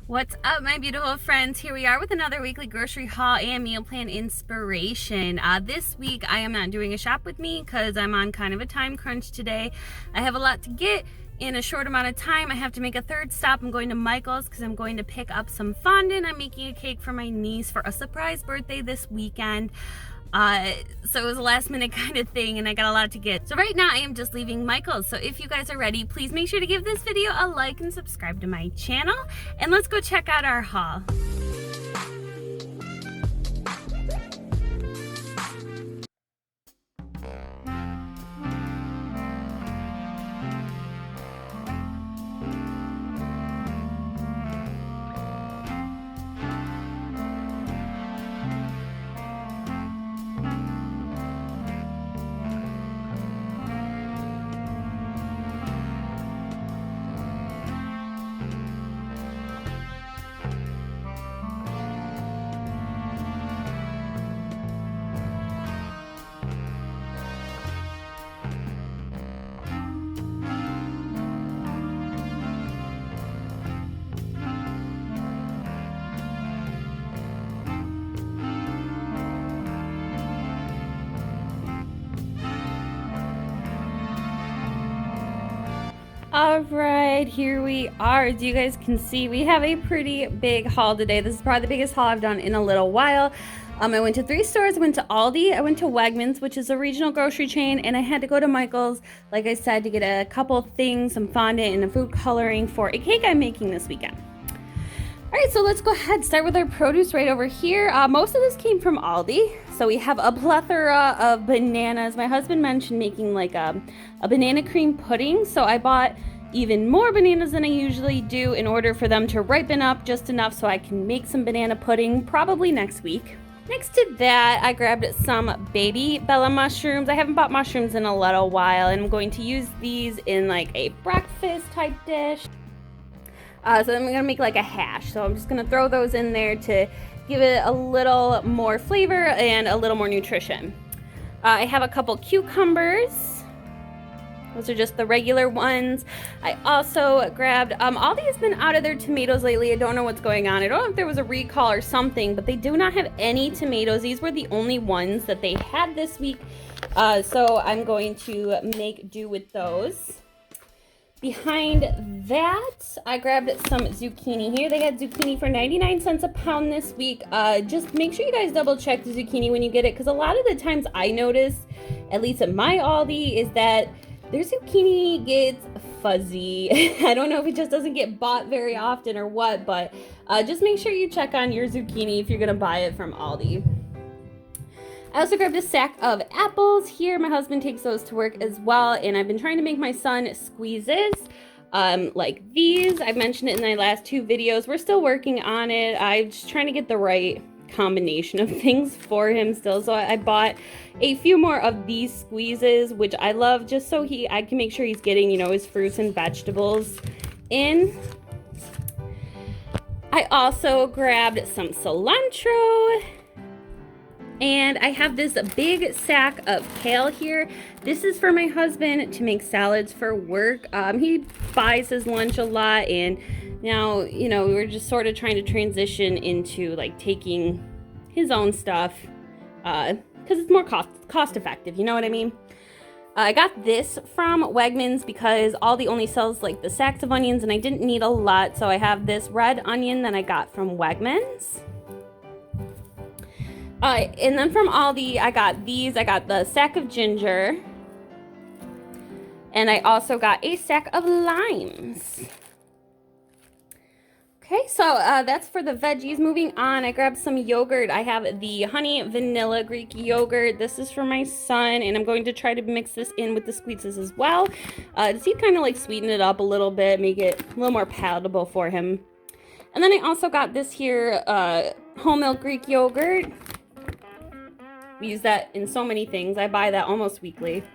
What's up, my beautiful friends? Here we are with another weekly grocery haul and meal plan inspiration. This week I am not doing a shop with me because I'm on kind of a time crunch today. I have a lot to get in a short amount of time. I have to make a third stop. I'm going to Michael's because I'm going to pick up some fondant. I'm making a cake for my niece for a surprise birthday this weekend. So it was a last minute kind of thing and I got a lot to get. So right now I am just leaving Michael's. So if you guys are ready, please make sure to give this video a like and subscribe to my channel. And let's go check out our haul. Alright, here we are. As you guys can see, we have a pretty big haul today. This is probably the biggest haul I've done in a little while. I went to 3 stores. I went to Aldi, I went to Wegmans, which is a regional grocery chain, and I had to go to Michael's, like I said, to get a couple things, some fondant and a food coloring for a cake I'm making this weekend. Alright, so let's go ahead and start with our produce right over here. Most of this came from Aldi. So we have a plethora of bananas. My husband mentioned making like a banana cream pudding. So I bought even more bananas than I usually do in order for them to ripen up just enough so I can make some banana pudding probably next week. Next to that, I grabbed some baby Bella mushrooms. I haven't bought mushrooms in a little while, and I'm going to use these in like a breakfast type dish. So I'm gonna make like a hash. So I'm just gonna throw those in there to give it a little more flavor and a little more nutrition. I have a couple cucumbers. Those are just the regular ones. I also grabbed, Aldi has been out of their tomatoes lately. I don't know what's going on. I don't know if there was a recall or something, but they do not have any tomatoes. These were the only ones that they had this week. So I'm going to make do with those. Behind that, I grabbed some zucchini here. They had zucchini for 99 cents a pound this week. Just make sure you guys double check the zucchini when you get it, because a lot of the times I notice, at least at my Aldi, is that their zucchini gets fuzzy. I don't know if it just doesn't get bought very often or what, but just make sure you check on your zucchini if you're gonna buy it from Aldi. I also grabbed a sack of apples here. My husband takes those to work as well, and I've been trying to make my son squeezes like these. I've mentioned it in my last 2 videos. We're still working on it. I'm just trying to get the right combination of things for him still. So I bought a few more of these squeezes, which I love, just so I can make sure he's getting, you know, his fruits and vegetables in. I also grabbed some cilantro. And I have this big sack of kale here. This is for my husband to make salads for work. He buys his lunch a lot, and now, you know, we're just sort of trying to transition into like taking his own stuff because it's more cost effective, you know what I mean? I got this from Wegmans because Aldi only sells like the sacks of onions, and I didn't need a lot, so I have this red onion that I got from Wegmans. And then from Aldi, I got these. I got the sack of ginger. And I also got a sack of limes. Okay, so that's for the veggies. Moving on, I grabbed some yogurt. I have the honey vanilla Greek yogurt. This is for my son, and I'm going to try to mix this in with the squeezes as well. To see kind of like sweeten it up a little bit, make it a little more palatable for him. And then I also got this here whole milk Greek yogurt. We use that in so many things. I buy that almost weekly.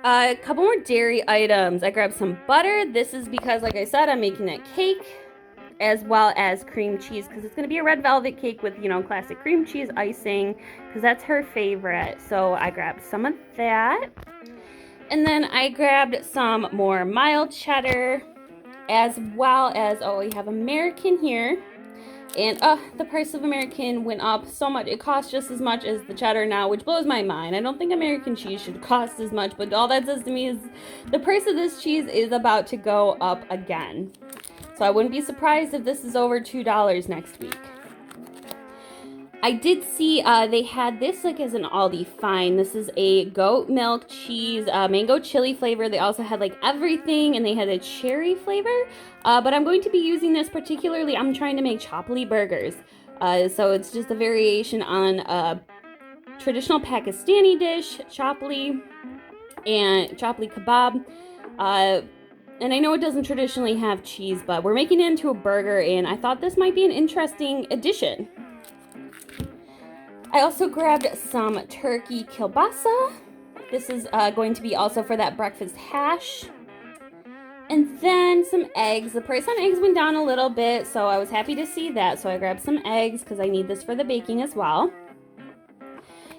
A couple more dairy items. I grabbed some butter. This is because, like I said, I'm making a cake, as well as cream cheese, because it's going to be a red velvet cake with, you know, classic cream cheese icing, because that's her favorite. So I grabbed some of that. And then I grabbed some more mild cheddar. as well as, oh, we have American here. And the price of American went up so much. It costs just as much as the cheddar now, which blows my mind. I don't think American cheese should cost as much, but all that says to me is the price of this cheese is about to go up again. So I wouldn't be surprised if this is over $2 next week. I did see they had this like as an Aldi find. This is a goat milk cheese, mango chili flavor. They also had like everything, and they had a cherry flavor. But I'm going to be using this particularly. I'm trying to make chapli burgers. So it's just a variation on a traditional Pakistani dish, chapli, and chapli kebab. And I know it doesn't traditionally have cheese, but we're making it into a burger, and I thought this might be an interesting addition. I also grabbed some turkey kielbasa. This is going to be also for that breakfast hash. And then some eggs. The price on eggs went down a little bit, so I was happy to see that. So I grabbed some eggs because I need this for the baking as well.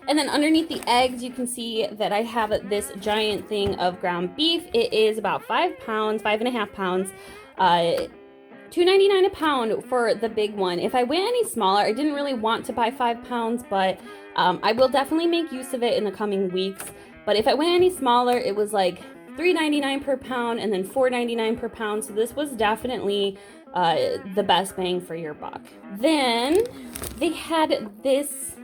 And then underneath the eggs, you can see that I have this giant thing of ground beef. It is about 5 pounds, 5.5 pounds. $2.99 a pound for the big one. If I went any smaller, I didn't really want to buy 5 pounds, but I will definitely make use of it in the coming weeks. But if I went any smaller, it was like $3.99 per pound and then $4.99 per pound. So this was definitely the best bang for your buck. Then they had this,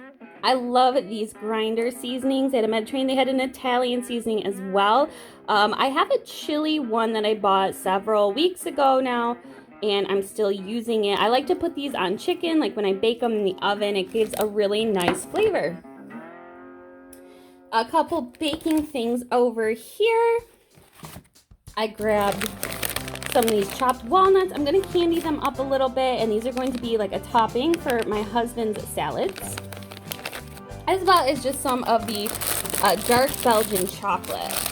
I love these grinder seasonings. They had a Mediterranean, they had an Italian seasoning as well. I have a chili one that I bought several weeks ago now, and I'm still using it. I like to put these on chicken, like when I bake them in the oven. It gives a really nice flavor. A couple baking things over here. I grabbed some of these chopped walnuts. I'm going to candy them up a little bit, and these are going to be like a topping for my husband's salads, as well as just some of the dark Belgian chocolate.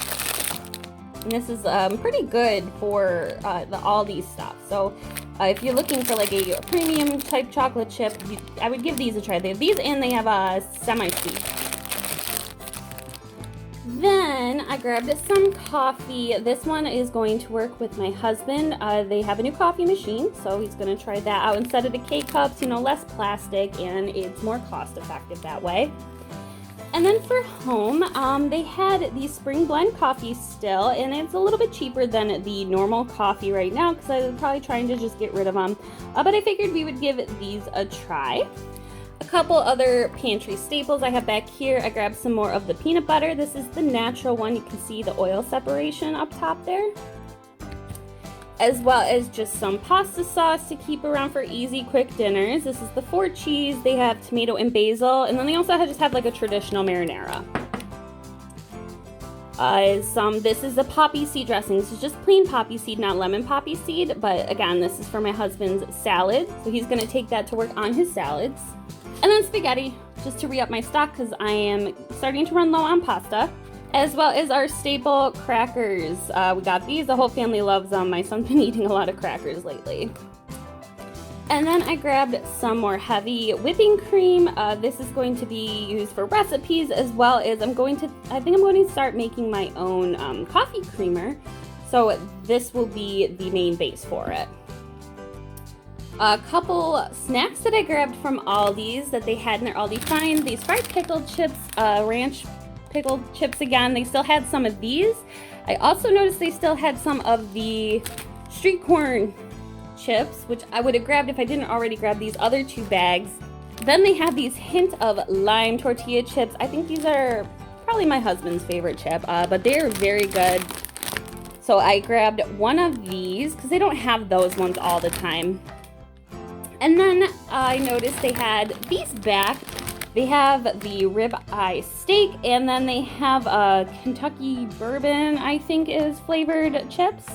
And this is pretty good for the Aldi stuff. So if you're looking for like a premium type chocolate chip, I would give these a try. They have these, and they have a semi-sweet. Then I grabbed some coffee. This one is going to work with my husband. They have a new coffee machine, so he's going to try that out instead of the K-cups. You know, less plastic, and it's more cost effective that way. And then for home, they had the spring blend coffee still, and it's a little bit cheaper than the normal coffee right now because I was probably trying to just get rid of them. But I figured we would give these a try. A couple other pantry staples I have back here. I grabbed some more of the peanut butter. This is the natural one. You can see the oil separation up top there. As well as just some pasta sauce to keep around for easy, quick dinners. This is the 4 cheese. They have tomato and basil, and then they also just have like a traditional marinara. This is the poppy seed dressing. This is just plain poppy seed, not lemon poppy seed, but again, this is for my husband's salad, so he's gonna take that to work on his salads. And then spaghetti, just to re-up my stock because I am starting to run low on pasta. As well as our staple crackers. We got these. The whole family loves them. My son's been eating a lot of crackers lately. And then I grabbed some more heavy whipping cream. This is going to be used for recipes, as well as I think I'm going to start making my own coffee creamer. So this will be the main base for it. A couple snacks that I grabbed from Aldi's that they had in their Aldi find. These fried pickled chips, ranch pickled chips again. They still had some of these. I also noticed they still had some of the street corn chips, which I would have grabbed if I didn't already grab these other 2 bags. Then they have these hint of lime tortilla chips. I think these are probably my husband's favorite chip, but they're very good. So I grabbed one of these because they don't have those ones all the time. And then I noticed they had these back. They have the rib-eye steak, and then they have a Kentucky bourbon, I think is flavored chips.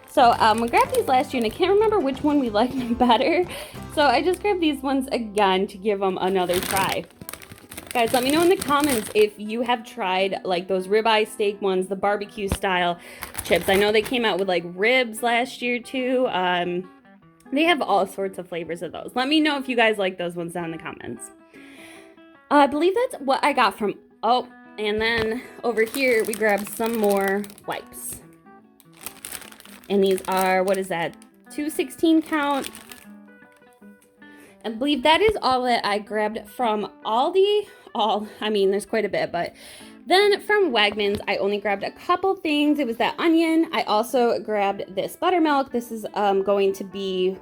So we grabbed these last year, and I can't remember which one we liked better. So I just grabbed these ones again to give them another try. Guys, let me know in the comments if you have tried like those rib-eye steak ones, the barbecue style chips. I know they came out with like ribs last year too. They have all sorts of flavors of those. Let me know if you guys like those ones down in the comments. I believe that's what I got from, and then over here we grabbed some more wipes. And these are, what is that, 2 16 count. I believe that is all that I grabbed from Aldi. I mean, there's quite a bit, but then from Wegmans, I only grabbed a couple things. It was that onion. I also grabbed this buttermilk. This is going to be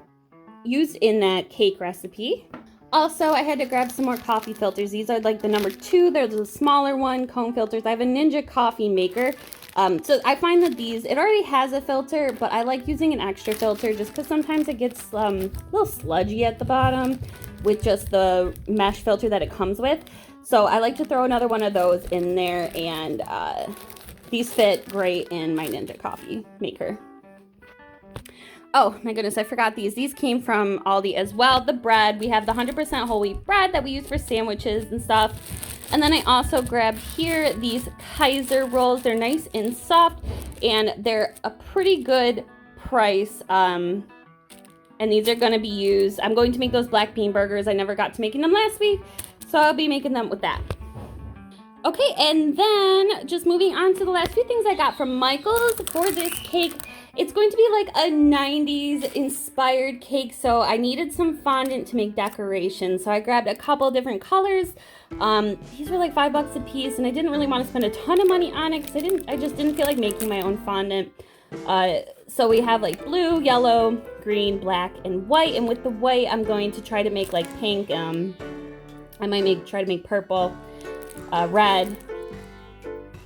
used in that cake recipe. Also, I had to grab some more coffee filters. These are like the number 2. They're the smaller one, cone filters. I have a Ninja coffee maker. So I find that it already has a filter, but I like using an extra filter just because sometimes it gets a little sludgy at the bottom with just the mesh filter that it comes with. So I like to throw another one of those in there, and these fit great in my Ninja coffee maker. Oh my goodness, I forgot these. These came from Aldi as well. The bread, we have the 100% whole wheat bread that we use for sandwiches and stuff. And then I also grabbed here these Kaiser rolls. They're nice and soft, and they're a pretty good price. And these are going to be used. I'm going to make those black bean burgers. I never got to making them last week, so I'll be making them with that. Okay, and then just moving on to the last few things I got from Michael's for this cake. It's going to be like a 90s inspired cake, so I needed some fondant to make decorations. So I grabbed a couple different colors. These were like $5 a piece, and I didn't really want to spend a ton of money on it because I just didn't feel like making my own fondant. So we have like blue, yellow, green, black, and white. And with the white, I'm going to try to make like pink. I might try to make purple, red.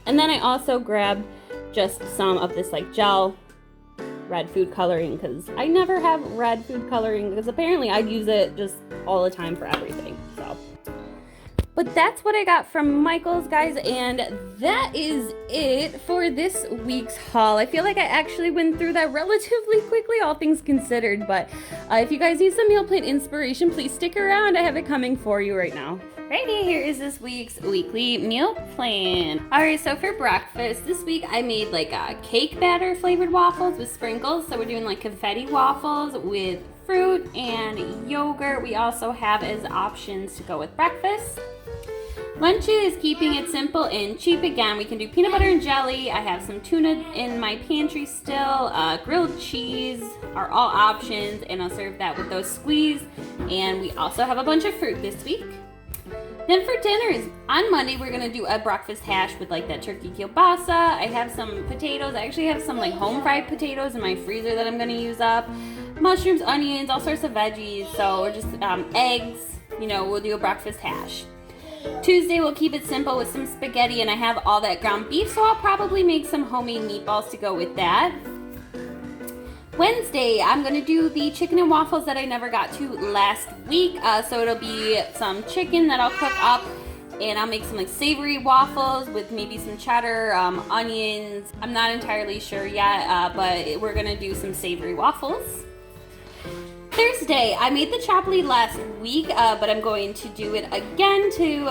And then I also grabbed just some of this like gel red food coloring because I never have red food coloring because apparently I use it just all the time for everything. So, but that's what I got from Michael's, guys, and that is it for this week's haul. I feel like I actually went through that relatively quickly, all things considered, but if you guys need some meal plan inspiration, please stick around. I have it coming for you right now. Righty, here is this week's weekly meal plan. Alright, so for breakfast, this week I made like a cake batter flavored waffles with sprinkles. So we're doing like confetti waffles with fruit and yogurt. We also have as options to go with breakfast. Lunch is keeping it simple and cheap again. We can do peanut butter and jelly. I have some tuna in my pantry still. Grilled cheese are all options, and I'll serve that with those squeeze. And we also have a bunch of fruit this week. Then for dinners, on Monday, we're gonna do a breakfast hash with like that turkey kielbasa. I have some potatoes. I actually have some like home fried potatoes in my freezer that I'm gonna use up. Mushrooms, onions, all sorts of veggies. So we're just eggs, we'll do a breakfast hash. Tuesday, we'll keep it simple with some spaghetti, and I have all that ground beef, so I'll probably make some homemade meatballs to go with that. Wednesday, I'm going to do the chicken and waffles that I never got to last week. So it'll be some chicken that I'll cook up, and I'll make some like savory waffles with maybe some cheddar, onions. I'm not entirely sure yet, but we're going to do some savory waffles. Thursday, I made the chapli last week, but I'm going to do it again to,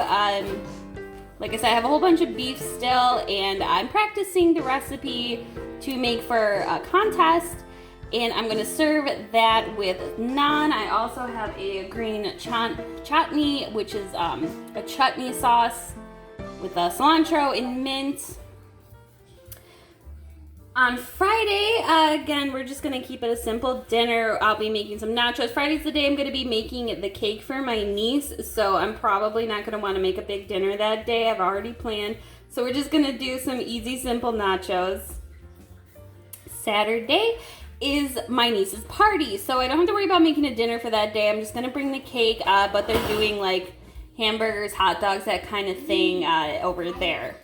like I said, I have a whole bunch of beef still, and I'm practicing the recipe to make for a contest. And I'm going to serve that with naan. I also have a green chutney, which is a chutney sauce with cilantro and mint. On Friday, again, we're just going to keep it a simple dinner. I'll be making some nachos. Friday's the day I'm going to be making the cake for my niece, so I'm probably not going to want to make a big dinner that day. I've already planned. So we're just going to do some easy, simple nachos. Saturday is my niece's party, so I don't have to worry about making a dinner for that day. I'm just gonna bring the cake, but they're doing like hamburgers, hot dogs, that kind of thing over there.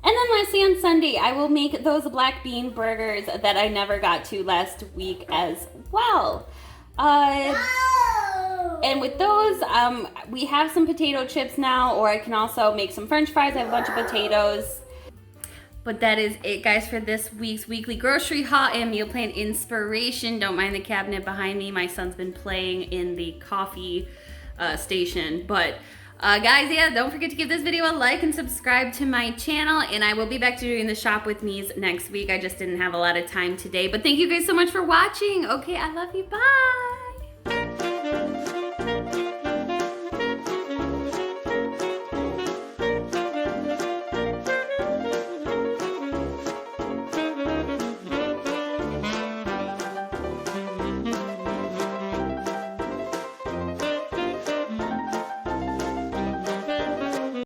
And then lastly, on Sunday, I will make those black bean burgers that I never got to last week as well. And with those, we have some potato chips now, or I can also make some french fries. I have a bunch of potatoes. But that is it, guys, for this week's weekly grocery haul and meal plan inspiration. Don't mind the cabinet behind me. My son's been playing in the coffee station. But guys, yeah, don't forget to give this video a like and subscribe to my channel. And I will be back to doing the shop with me's next week. I just didn't have a lot of time today. But thank you guys so much for watching. Okay, I love you. Bye.